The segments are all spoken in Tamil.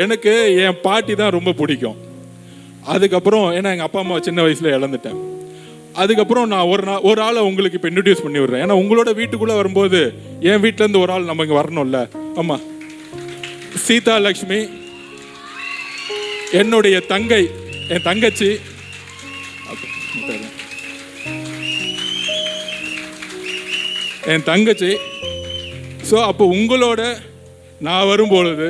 எனக்கு என் பாட்டி தான் ரொம்ப பிடிக்கும். அதுக்கப்புறம் ஏன்னா எங்கள் அப்பா அம்மா சின்ன வயசில் இழந்துட்டேன். அதுக்கப்புறம் நான் ஒரு ஆளை உங்களுக்கு இப்போ இன்ட்ரடியூஸ் பண்ணி விடுறேன். ஏன்னா உங்களோட வீட்டுக்குள்ளே வரும்போது என் வீட்டிலேருந்து ஒரு ஆள் நம்ம இங்கே வரணும்ல. ஆமாம், சீதா லக்ஷ்மி என்னுடைய தங்கை, என் தங்கச்சி. என் தங்கச்சி. ஸோ அப்போ உங்களோட நான் வரும்பொழுது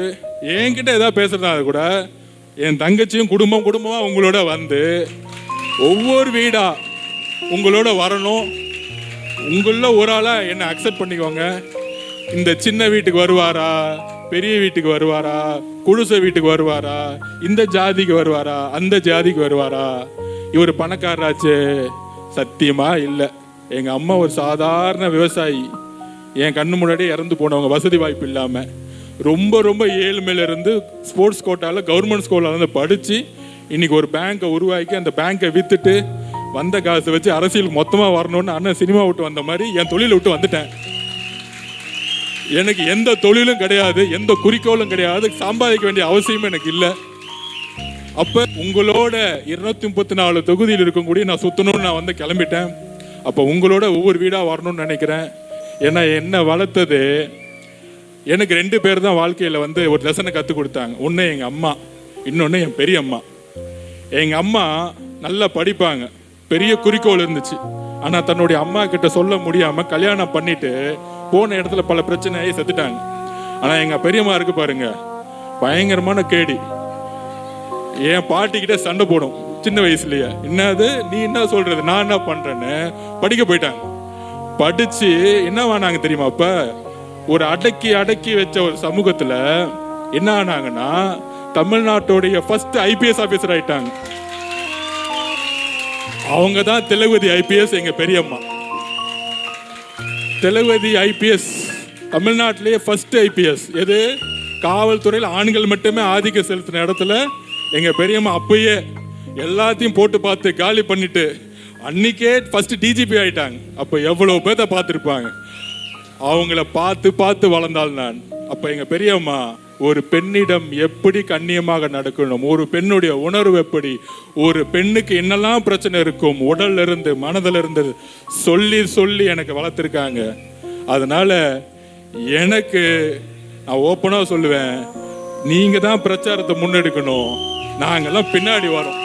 என்கிட்ட ஏதாவது பேசுறதா கூட என் தங்கச்சியும் குடும்பமாக உங்களோட வந்து ஒவ்வொரு வீடா உங்களோட வரணும். உங்களில் ஒரு ஆளாக என்னை அக்செப்ட் பண்ணிக்கோங்க. இந்த சின்ன வீட்டுக்கு வருவாரா, பெரிய வீட்டுக்கு வருவாரா, குடிசை வீட்டுக்கு வருவாரா, இந்த ஜாதிக்கு வருவாரா, அந்த ஜாதிக்கு வருவாரா, இவர் பணக்காரராச்சு? சத்தியமா இல்லை. எங்கள் அம்மா ஒரு சாதாரண விவசாயி, என் கண்ணு முன்னாடியே இறந்து போனவங்க, வசதி வாய்ப்பு இல்லாமல் ரொம்ப ரொம்ப ஏழ்மையில இருந்து ஸ்போர்ட்ஸ் கோட்டாவில் கவர்மெண்ட் ஸ்கூலில் வந்து படித்து இன்னைக்கு ஒரு பேங்கை உருவாக்கி அந்த பேங்கை விற்றுட்டு வந்த காசை வச்சு அரசியல் மொத்தமாக வரணும்னு அண்ணன் சினிமா விட்டு வந்த மாதிரி என் தொழிலை விட்டு வந்துட்டேன். எனக்கு எந்த தொழிலும் கிடையாது, எந்த குறிக்கோளும் கிடையாது, சம்பாதிக்க வேண்டிய அவசியமும் எனக்கு இல்லை. அப்போ உங்களோட 234 தொகுதியில் இருக்கக்கூடிய நான் சுற்றணும்னு நான் வந்து கிளம்பிட்டேன். அப்போ உங்களோட ஒவ்வொரு வீடாக வரணும்னு நினைக்கிறேன். ஏன்னா என்னை வளர்த்தது எனக்கு 2 பேர் தான் வாழ்க்கையில் வந்து ஒரு லெசனை கற்றுக் கொடுத்தாங்க. ஒன்று எங்கள் அம்மா, இன்னொன்று என் பெரிய அம்மா. எங்கள் அம்மா நல்லா படிப்பாங்க, பெரிய குறிக்கோள் இருந்துச்சு. ஆனால் தன்னுடைய அம்மா கிட்ட சொல்ல முடியாமல் கல்யாணம் பண்ணிட்டு போன இடத்துல பல பிரச்சனையாகி செத்துட்டாங்க. ஆனால் எங்கள் பெரியம்மா இருக்கு பாருங்க, பயங்கரமான கேடி. என் பாட்டிக்கிட்ட சண்டை போடும் சின்ன வயசுலயே. என்னது நீ என்ன சொல்றது, நான் என்ன பண்றேன்னு படிக்க போயிட்டாங்க. படிச்சு என்ன ஆனாங்க தெரியுமா? அப்ப ஒரு அடக்கி வச்ச ஒரு சமூகத்துல என்ன ஆனாங்கன்னா தமிழ்நாட்டுடைய ஃபர்ஸ்ட் ஐபிஎஸ் ஆபீசர் ஆயிட்டாங்க. அவங்க தான் திலகவதி ஐபிஎஸ். எங்க பெரியம்மா திலகவதி ஐபிஎஸ் தமிழ்நாட்டிலேயே ஃபர்ஸ்ட் ஐபிஎஸ். எது? காவல்துறையில் ஆண்கள் மட்டுமே ஆதிக்கம் செலுத்தின இடத்துல எங்க பெரியம்மா அப்பயே எல்லாத்தையும் போட்டு பார்த்து காலி பண்ணிட்டு அன்னைக்கே ஃபர்ஸ்ட் டிஜிபி ஆயிட்டாங்க. அப்போ எவ்வளவு பேர்த்த பார்த்துருப்பாங்க. அவங்கள பார்த்து வளர்ந்தாள் நான். அப்போ எங்க பெரியம்மா ஒரு பெண்ணிடம் எப்படி கண்ணியமாக நடக்கணும், ஒரு பெண்ணுடைய உணர்வு எப்படி, ஒரு பெண்ணுக்கு என்னெல்லாம் பிரச்சனை இருக்கும் உடல்ல இருந்து மனதில் இருந்து சொல்லி எனக்கு வளர்த்துருக்காங்க. அதனால எனக்கு நான் ஓப்பனாக சொல்லுவேன், நீங்க தான் பிரச்சாரத்தை முன்னெடுக்கணும், நாங்கெல்லாம் பின்னாடி வரோம்.